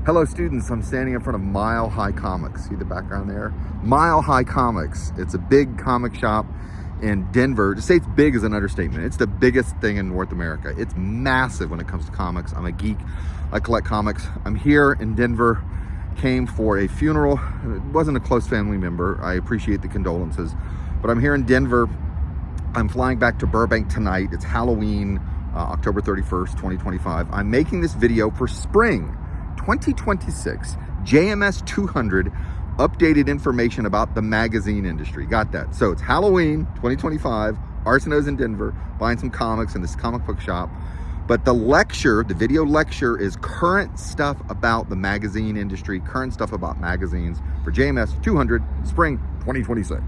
Hello students, I'm standing in front of Mile High Comics. See the background there? Mile High Comics. It's a big comic shop in Denver. To say it's big is an understatement. It's the biggest thing in North America. It's massive when it comes to comics. I'm a geek. I collect comics. I'm here in Denver, came for a funeral. It wasn't a close family member. I appreciate the condolences, but I'm here in Denver. I'm flying back to Burbank tonight. It's Halloween, October 31st, 2025. I'm making this video for spring 2026, JMS 200, updated information about the magazine industry. Got that? So it's Halloween 2025, Arsenault's in Denver, buying some comics in this comic book shop. But the lecture, the video lecture, is current stuff about the magazine industry, current stuff about magazines for JMS 200, spring 2026.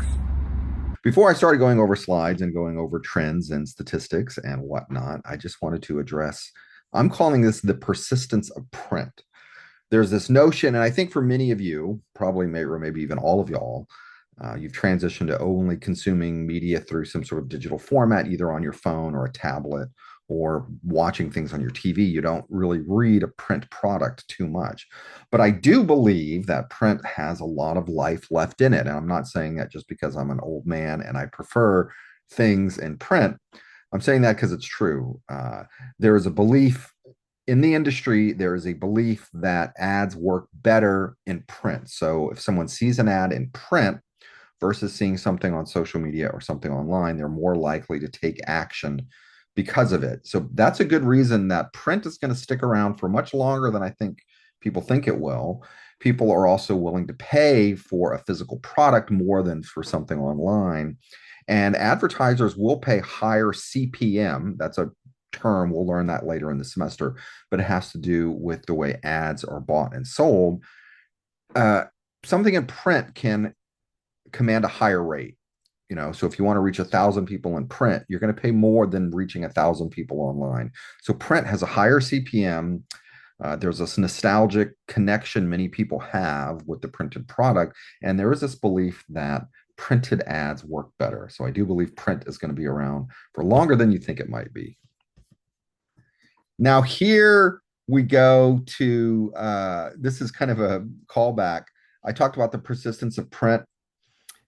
Before I started going over slides and going over trends and statistics and whatnot, I just wanted to address, I'm calling this the persistence of print. There's this notion, and I think for many of you, probably maybe even all of y'all, you've transitioned to only consuming media through some sort of digital format, either on your phone or a tablet, or watching things on your TV. You don't really read a print product too much. But I do believe that print has a lot of life left in it. And I'm not saying that just because I'm an old man and I prefer things in print. I'm saying that because it's true. There is a belief in the industry, there is a belief that ads work better in print. So if someone sees an ad in print versus seeing something on social media or something online, they're more likely to take action because of it. So that's a good reason that print is going to stick around for much longer than I think people think it will. People are also willing to pay for a physical product more than for something online. And advertisers will pay higher CPM. That's a term, we'll learn that later in the semester, but it has to do with the way ads are bought and sold. Something in print can command a higher rate. So if you want to reach 1,000 people in print, you're going to pay more than reaching 1,000 people online. So print has a higher CPM. There's this nostalgic connection many people have with the printed product, and there is this belief that printed ads work better. So I do believe print is going to be around for longer than you think it might be. Now here we go to, this is kind of a callback. I talked about the persistence of print.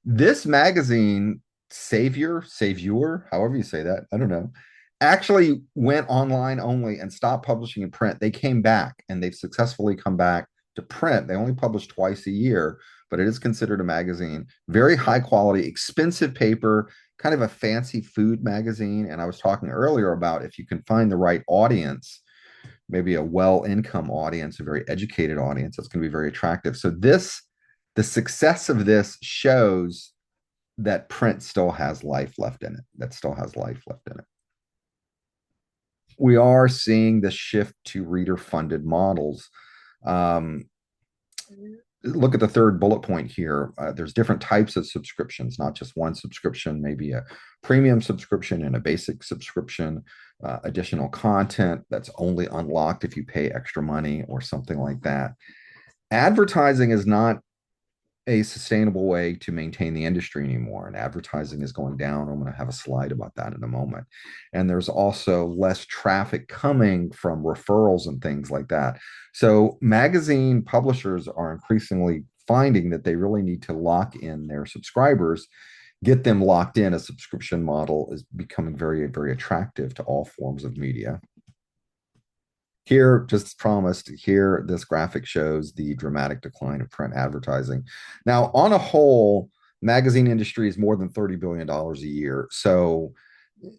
This magazine, Savior, however you say that, I don't know, actually went online only and stopped publishing in print. They came back and they've successfully come back to print. They only publish twice a year, but it is considered a magazine. Very high quality, expensive paper, kind of a fancy food magazine. And I was talking earlier about if you can find the right audience, maybe a well-income audience, a very educated audience, that's going to be very attractive. So the success of this shows that print still has life left in it. We are seeing the shift to reader-funded models. Look at the third bullet point here. There's different types of subscriptions, not just one subscription, maybe a premium subscription and a basic subscription, additional content that's only unlocked if you pay extra money or something like that. Advertising is not a sustainable way to maintain the industry anymore, and advertising is going down. I'm going to have a slide about that in a moment. And there's also less traffic coming from referrals and things like that. So magazine publishers are increasingly finding that they really need to lock in their subscribers, get them locked in. A subscription model is becoming very, very attractive to all forms of media. Here, just as promised, here this graphic shows the dramatic decline of print advertising. Now, on a whole, magazine industry is more than $30 billion a year. So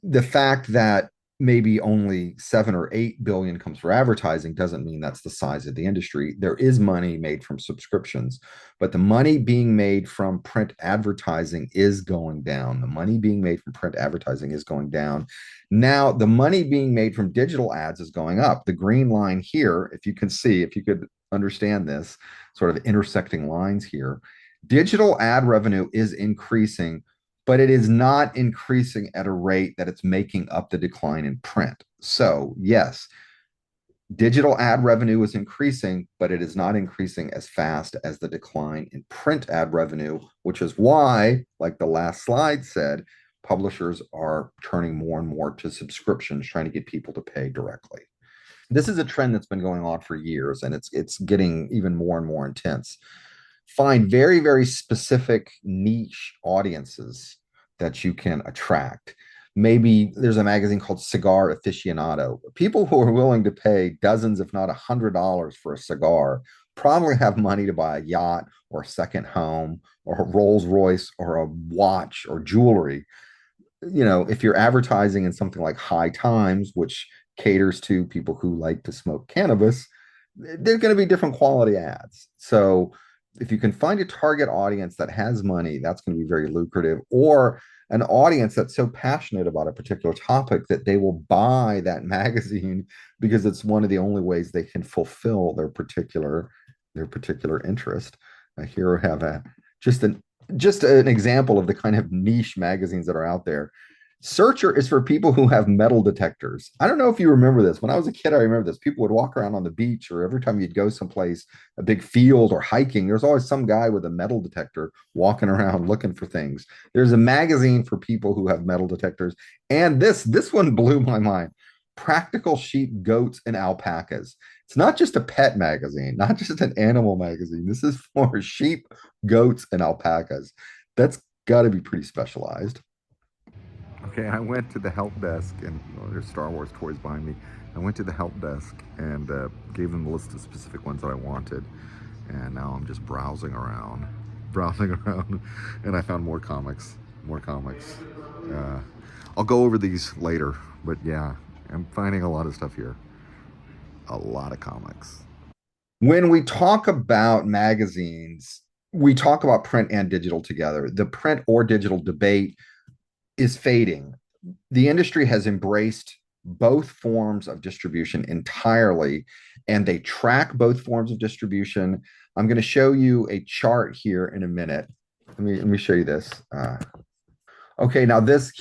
the fact that maybe only 7 or 8 billion comes from advertising doesn't mean that's the size of the industry. There is money made from subscriptions, but the money being made from print advertising is going down. The money being made from print advertising is going down. Now, the money being made from digital ads is going up. The green line here, if you can see, if you could understand this sort of intersecting lines here, digital ad revenue is increasing, but it is not increasing at a rate that it's making up the decline in print. So yes, digital ad revenue is increasing, but it is not increasing as fast as the decline in print ad revenue, which is why, like the last slide said, publishers are turning more and more to subscriptions, trying to get people to pay directly. This is a trend that's been going on for years, and it's getting even more and more intense. Find very, very specific niche audiences that you can attract. Maybe there's a magazine called Cigar Aficionado. People who are willing to pay dozens, if not $100 for a cigar, probably have money to buy a yacht or a second home or a Rolls Royce or a watch or jewelry. If you're advertising in something like High Times, which caters to people who like to smoke cannabis, there's going to be different quality ads. So if you can find a target audience that has money, that's going to be very lucrative. Or an audience that's so passionate about a particular topic that they will buy that magazine because it's one of the only ways they can fulfill their particular interest. Here I have just an just an example of the kind of niche magazines that are out there. Searcher is for people who have metal detectors. I don't know if you remember this. When I was a kid, I remember this. People would walk around on the beach, or every time you'd go someplace, a big field or hiking, there's always some guy with a metal detector walking around looking for things. There's a magazine for people who have metal detectors. And this one blew my mind. Practical sheep, goats, and alpacas. It's not just a pet magazine, not just an animal magazine. This is for sheep, goats, and alpacas. That's got to be pretty specialized. Okay, I went to the help desk, and there's Star Wars toys behind me. I went to the help desk and gave them a list of specific ones that I wanted. And now I'm just browsing around, and I found more comics, more comics. Uh, I'll go over these later, but yeah, I'm finding a lot of stuff here, a lot of comics. When we talk about magazines, we talk about print and digital together. The print or digital debate is fading. The industry has embraced both forms of distribution entirely, and they track both forms of distribution. I'm going to show you a chart here in a minute. Let me show you this. Okay, now this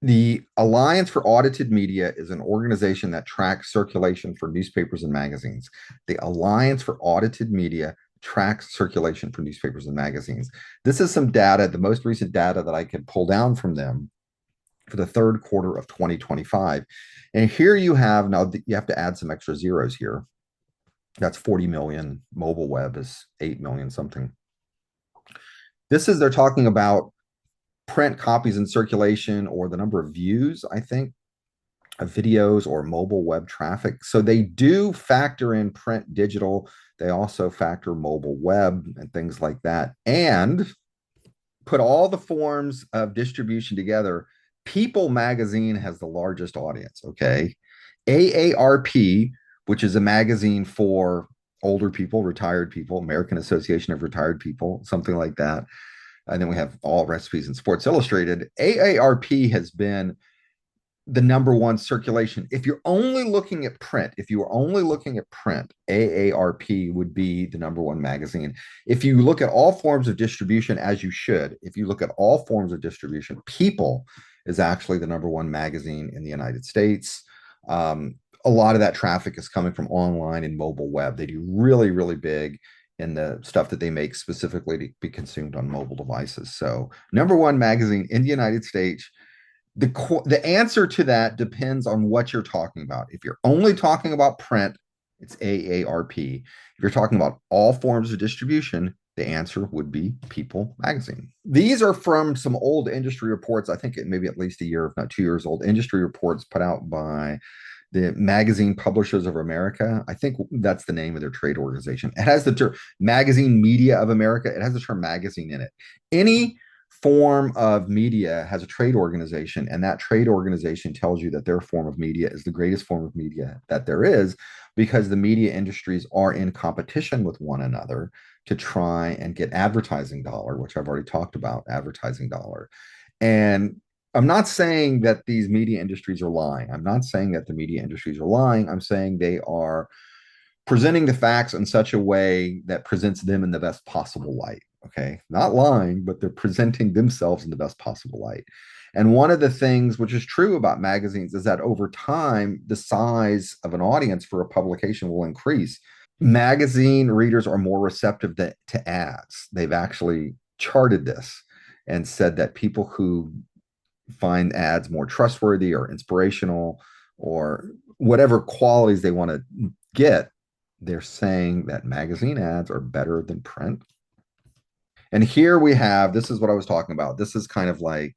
the Alliance for Audited Media is an organization that tracks circulation for newspapers and magazines. The Alliance for Audited Media tracks circulation for newspapers and magazines. This is some data, the most recent data that I could pull down from them for the third quarter of 2025. And here you have, now you have to add some extra zeros here. That's 40 million. Mobile web is 8 million something. They're talking about print copies in circulation, or the number of views, I think, of videos or mobile web traffic. So they do factor in print, digital. They also factor mobile web and things like that. And put all the forms of distribution together, People magazine has the largest audience. Okay. AARP, which is a magazine for older people, retired people, American Association of Retired People, something like that. And then we have All Recipes and Sports Illustrated. AARP has been the number one circulation. If you're only looking at print, if you are only looking at print, AARP would be the number one magazine. If you look at all forms of distribution, as you should, if you look at all forms of distribution, People is actually the number one magazine in the United States. A lot of that traffic is coming from online and mobile web. They do really, really big in the stuff that they make specifically to be consumed on mobile devices. So, number one magazine in the United States. The answer to that depends on what you're talking about. If you're only talking about print, it's AARP. If you're talking about all forms of distribution, the answer would be People magazine. These are from some old industry reports. I think it may be at least a year, if not 2 years old, industry reports put out by the Magazine Publishers of America. I think that's the name of their trade organization. It has the term Magazine Media of America. It has the term magazine in it. Any form of media has a trade organization, and that trade organization tells you that their form of media is the greatest form of media that there is, because the media industries are in competition with one another to try and get advertising dollar, which I've already talked about, advertising dollar. And I'm not saying that these media industries are lying. I'm not saying that the media industries are lying. I'm saying they are presenting the facts in such a way that presents them in the best possible light. Okay. Not lying, but they're presenting themselves in the best possible light. And one of the things which is true about magazines is that over time, the size of an audience for a publication will increase. Magazine readers are more receptive to ads. They've actually charted this and said that people who find ads more trustworthy or inspirational or whatever qualities they want to get, they're saying that magazine ads are better than print. And here we have, this is what I was talking about. This is kind of like,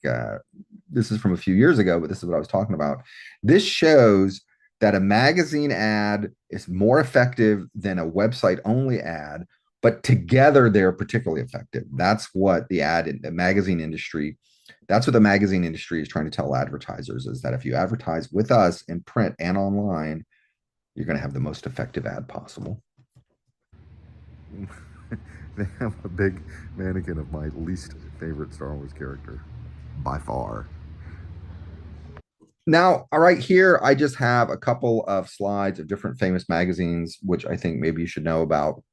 this is from a few years ago, but this is what I was talking about. This shows that a magazine ad is more effective than a website only ad, but together they're particularly effective. That's what the magazine industry, that's what the magazine industry is trying to tell advertisers, is that if you advertise with us in print and online, you're going to have the most effective ad possible. They have a big mannequin of my least favorite Star Wars character by far. Now, all right, here I just have a couple of slides of different famous magazines, which I think maybe you should know about.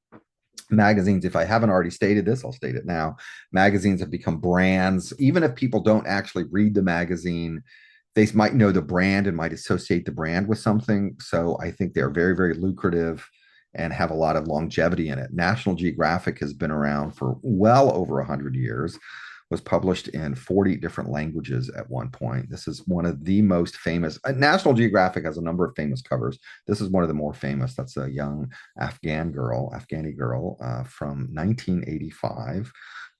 Magazines, if I haven't already stated this, I'll state it now. Magazines have become brands. Even if people don't actually read the magazine, they might know the brand and might associate the brand with something. So I think they're very, very lucrative and have a lot of longevity in it. National Geographic has been around for well over 100 years, was published in 40 different languages at one point. This is one of the most famous. National Geographic has a number of famous covers. This is one of the more famous. That's a young Afghani girl from 1985.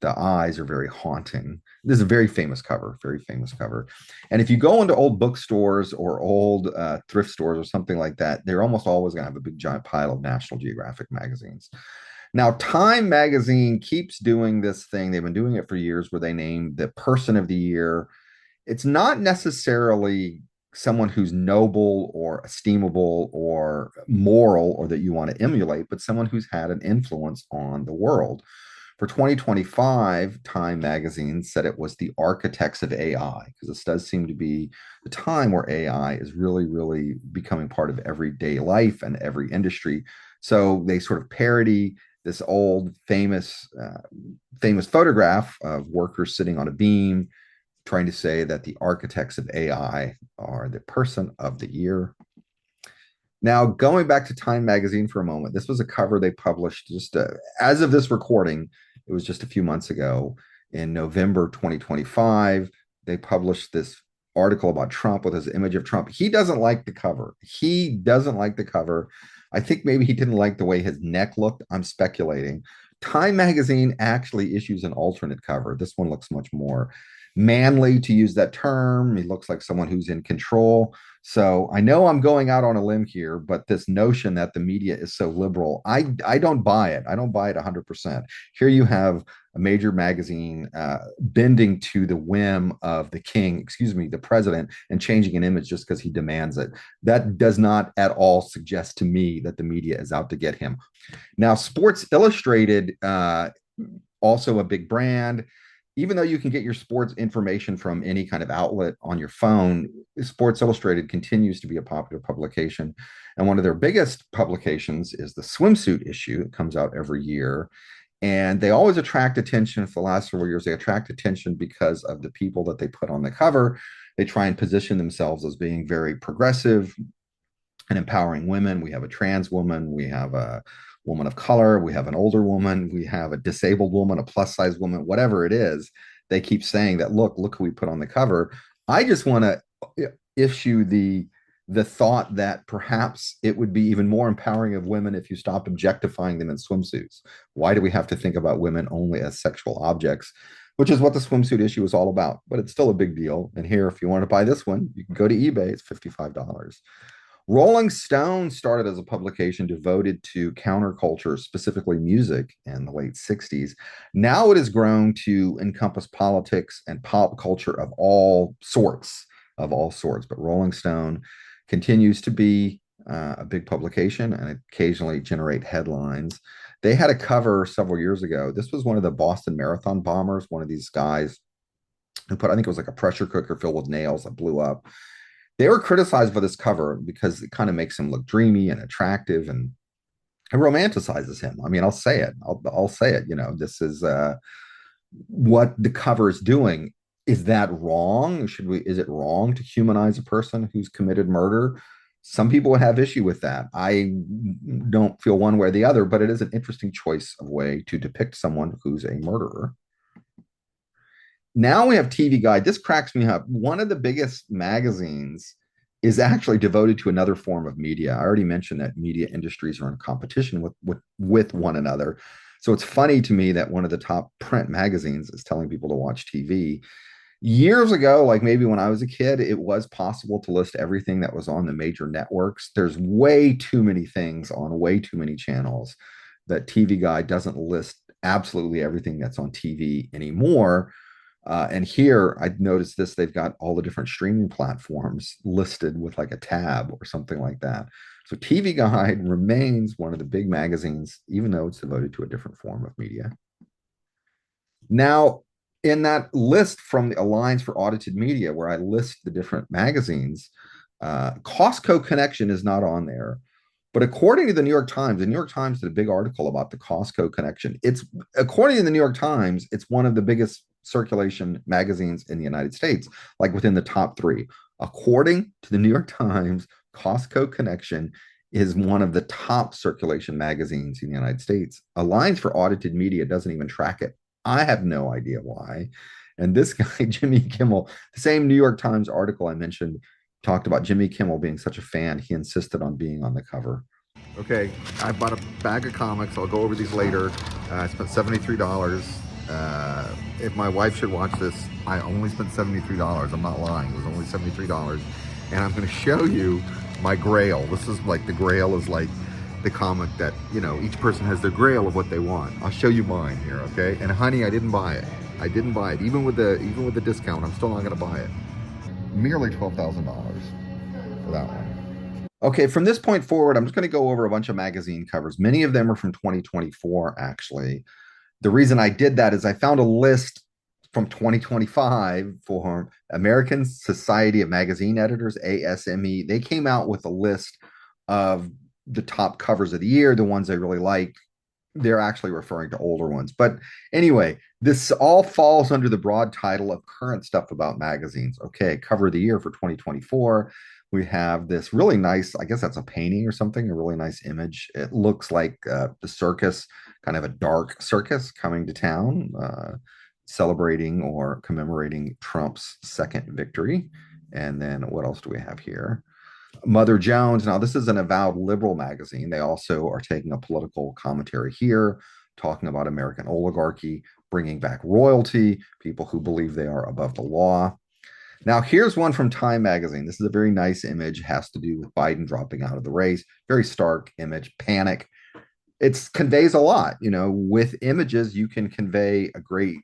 The eyes are very haunting. This is a very famous cover, very famous cover. And if you go into old bookstores or old thrift stores or something like that, they're almost always going to have a big giant pile of National Geographic magazines. Now, Time magazine keeps doing this thing. They've been doing it for years where they name the person of the year. It's not necessarily someone who's noble or esteemable or moral or that you want to emulate, but someone who's had an influence on the world. For 2025, Time magazine said it was the architects of AI, because this does seem to be the time where AI is really, really becoming part of everyday life and every industry. So they sort of parody this old famous photograph of workers sitting on a beam, trying to say that the architects of AI are the person of the year. Now, going back to Time magazine for a moment, this was a cover they published just as of this recording. It was just a few months ago in November 2025. They published this article about Trump with his image of Trump. He doesn't like the cover. He doesn't like the cover. I think maybe he didn't like the way his neck looked. I'm speculating. Time magazine actually issues an alternate cover. This one looks much more manly, to use that term. He looks like someone who's in control. So I know I'm going out on a limb here, but this notion that the media is so liberal, I don't buy it. I don't buy it 100%. Here you have a major magazine bending to the whim of the king, excuse me, the president, and changing an image just because he demands it. That does not at all suggest to me that the media is out to get him. Now, Sports Illustrated, also a big brand. Even though you can get your sports information from any kind of outlet on your phone, Sports Illustrated continues to be a popular publication. And one of their biggest publications is the swimsuit issue. It comes out every year. And they always attract attention. For the last several years, they attract attention because of the people that they put on the cover. They try and position themselves as being very progressive and empowering women. We have a trans woman, we have a woman of color, we have an older woman, we have a disabled woman, a plus size woman, whatever it is. They keep saying that, look who we put on the cover. I just want to issue the thought that perhaps it would be even more empowering of women if you stopped objectifying them in swimsuits. Why do we have to think about women only as sexual objects? Which is what the swimsuit issue is all about, but it's still a big deal. And here, if you want to buy this one, you can go to eBay. It's $55. Rolling Stone started as a publication devoted to counterculture, specifically music, in the late 60s. Now it has grown to encompass politics and pop culture of all sorts, But Rolling Stone continues to be a big publication and occasionally generate headlines. They had a cover several years ago. This was one of the Boston Marathon bombers, one of these guys who put, I think it was like a pressure cooker filled with nails that blew up. They were criticized for this cover because it kind of makes him look dreamy and attractive, and it romanticizes him. I mean, I'll say it. I'll say it. This is what the cover is doing. Is that wrong? Is it wrong to humanize a person who's committed murder? Some people would have issue with that. I don't feel one way or the other, but it is an interesting choice of way to depict someone who's a murderer. Now we have TV Guide. This cracks me up. One of the biggest magazines is actually devoted to another form of media. I already mentioned that media industries are in competition with one another. So it's funny to me that one of the top print magazines is telling people to watch TV. Years ago, like maybe when I was a kid, it was possible to list everything that was on the major networks. There's way too many things on way too many channels that TV Guide doesn't list absolutely everything that's on TV anymore. And here I noticed this, they've got all the different streaming platforms listed with like a tab or something like that. So TV Guide remains one of the big magazines, even though it's devoted to a different form of media. Now, in that list from the Alliance for Audited Media, where I list the different magazines, Costco Connection is not on there. But according to the New York Times, the New York Times did a big article about the Costco Connection. It's according to the New York Times, it's one of the biggest circulation magazines in the United States, like within the top three. According to the New York Times, Costco Connection is one of the top circulation magazines in the United States. Alliance for Audited Media doesn't even track it. I have no idea why. And this guy, Jimmy Kimmel, the same New York Times article I mentioned, talked about Jimmy Kimmel being such a fan, he insisted on being on the cover. Okay, I bought a bag of comics. I'll go over these later. I spent $73. If my wife should watch this, I only spent $73. I'm not lying. It was only $73. And I'm going to show you my grail. This is like the grail is like the comic that, you know, each person has their grail of what they want. I'll show you mine here, okay? And honey, I didn't buy it. I didn't buy it. Even with the discount, I'm still not going to buy it. Merely $12,000 for that one. Okay, from this point forward, I'm just going to go over a bunch of magazine covers. Many of them are from 2024, actually. The reason I did that is I found a list from 2025 for American Society of Magazine Editors, ASME. They came out with a list of the top covers of the year, the ones they really like. They're actually referring to older ones. But anyway, this all falls under the broad title of current stuff about magazines. Okay, cover of the year for 2024. We have this really nice, I guess that's a painting or something, a really nice image. It looks like the circus, kind of a dark circus coming to town, celebrating or commemorating Trump's second victory. And then what else do we have here? Mother Jones. Now, this is an avowed liberal magazine. They also are taking a political commentary here, talking about American oligarchy, bringing back royalty, people who believe they are above the law. Now, here's one from Time magazine. This is a very nice image, has to do with Biden dropping out of the race. Very stark image, panic. It conveys a lot. You know, with images, you can convey a great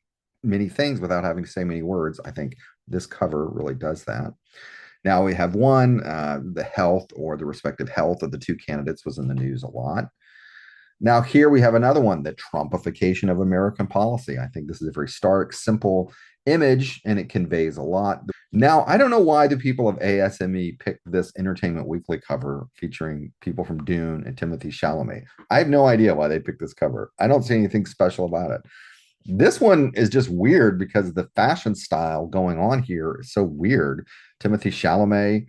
many things without having to say many words. I think this cover really does that. Now we have one, the health or the respective health of the two candidates was in the news a lot. Now here we have another one, the Trumpification of American policy. I think this is a very stark, simple image, and it conveys a lot. Now, I don't know why the people of ASME picked this Entertainment Weekly cover featuring people from Dune and Timothy Chalamet. I have no idea why they picked this cover. I don't see anything special about it. This one is just weird because the fashion style going on here is so weird. Timothy Chalamet,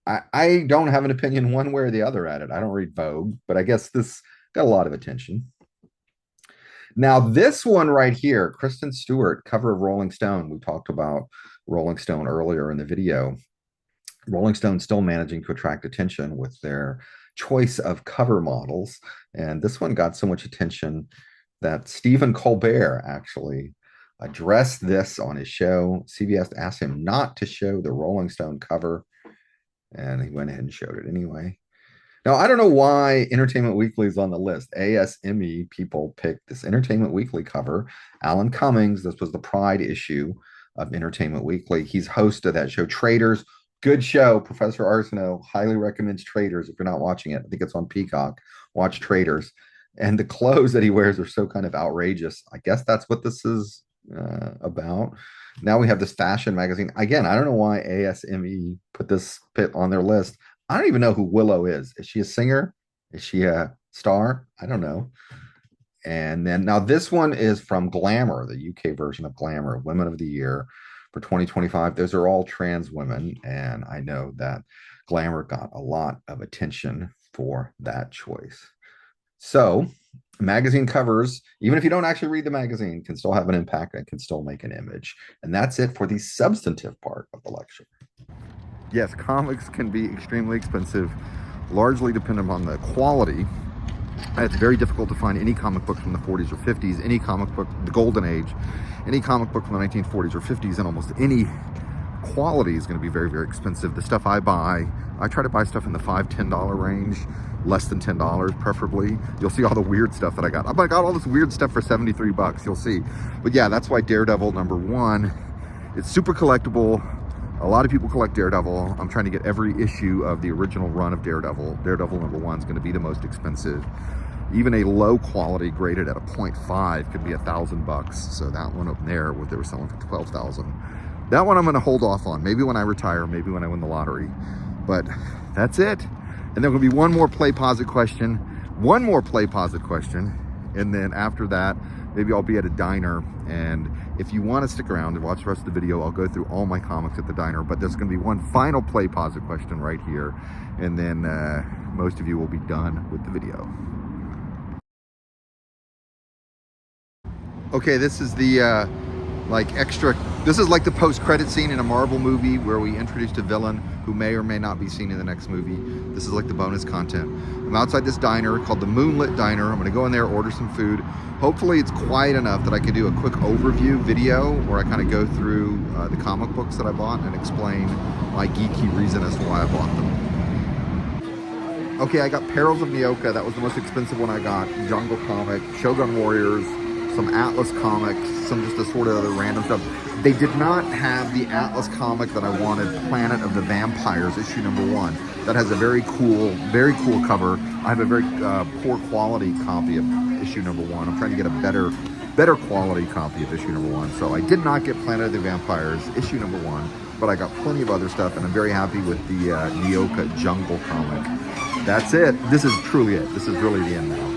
I don't have an opinion one way or the other at it. I don't read Vogue, but I guess this got a lot of attention. Now, this one right here, Kristen Stewart, cover of Rolling Stone. We talked about Rolling Stone earlier in the video. Rolling Stone still managing to attract attention with their choice of cover models. And this one got so much attention that Stephen Colbert actually addressed this on his show. CBS asked him not to show the Rolling Stone cover, and he went ahead and showed it anyway. Now, I don't know why Entertainment Weekly is on the list. ASME people picked this Entertainment Weekly cover. Alan Cummings, this was the Pride issue of Entertainment Weekly. He's host of that show, Traders. Good show. Professor Arsenault highly recommends Traders. If you're not watching it, I think it's on Peacock. Watch Traders. And the clothes that he wears are so kind of outrageous. I guess that's what this is about. Now we have this fashion magazine. Again, I don't know why ASME put this pit on their list. I don't even know who Willow is. Is she a singer? Is she a star? I don't know. And then now this one is from Glamour, the UK version of Glamour, Women of the Year for 2025. Those are all trans women. And I know that Glamour got a lot of attention for that choice. So magazine covers, even if you don't actually read the magazine, can still have an impact and can still make an image. And that's it for the substantive part of the lecture. Yes, comics can be extremely expensive, largely dependent on the quality. It's very difficult to find any comic book from the 40s or 50s, any comic book, the golden age, any comic book from the 1940s or 50s, and almost any quality is going to be very, very expensive. The stuff I buy, I try to buy stuff in the $5, $10 range, less than $10 preferably. You'll see all the weird stuff that I got. I got all this weird stuff for 73 bucks, you'll see. But yeah, that's why Daredevil #1, it's super collectible. A lot of people collect Daredevil. I'm trying to get every issue of the original run of Daredevil. Daredevil #1 is going to be the most expensive. Even a low quality graded at a 0.5 could be $1,000. So that one up there, what they were selling for 12,000. That one I'm going to hold off on. Maybe when I retire, maybe when I win the lottery. But that's it. And there will be one more play pause it question. One more play pause it question. And then after that, maybe I'll be at a diner, and if you want to stick around and watch the rest of the video, I'll go through all my comics at the diner, but there's going to be one final play pause it question right here, and then most of you will be done with the video. Okay, this is the this is like the post-credit scene in a Marvel movie where we introduced a villain who may or may not be seen in the next movie. This is like the bonus content. I'm outside this diner called the Moonlit Diner. I'm gonna go in there, order some food. Hopefully it's quiet enough that I can do a quick overview video where I kind of go through the comic books that I bought and explain my geeky reason as to why I bought them. Okay, I got Perils of Nyoka. That was the most expensive one I got. Jungle Comic, Shogun Warriors, some Atlas comics, some just assorted other random stuff. They did not have the Atlas comic that I wanted, Planet of the Vampires, issue #1. That has a very cool cover. I have a very poor quality copy of issue #1. I'm trying to get a better quality copy of issue #1. So I did not get Planet of the Vampires, issue #1, but I got plenty of other stuff, and I'm very happy with the Nyoka Jungle comic. That's it. This is truly it. This is really the end now.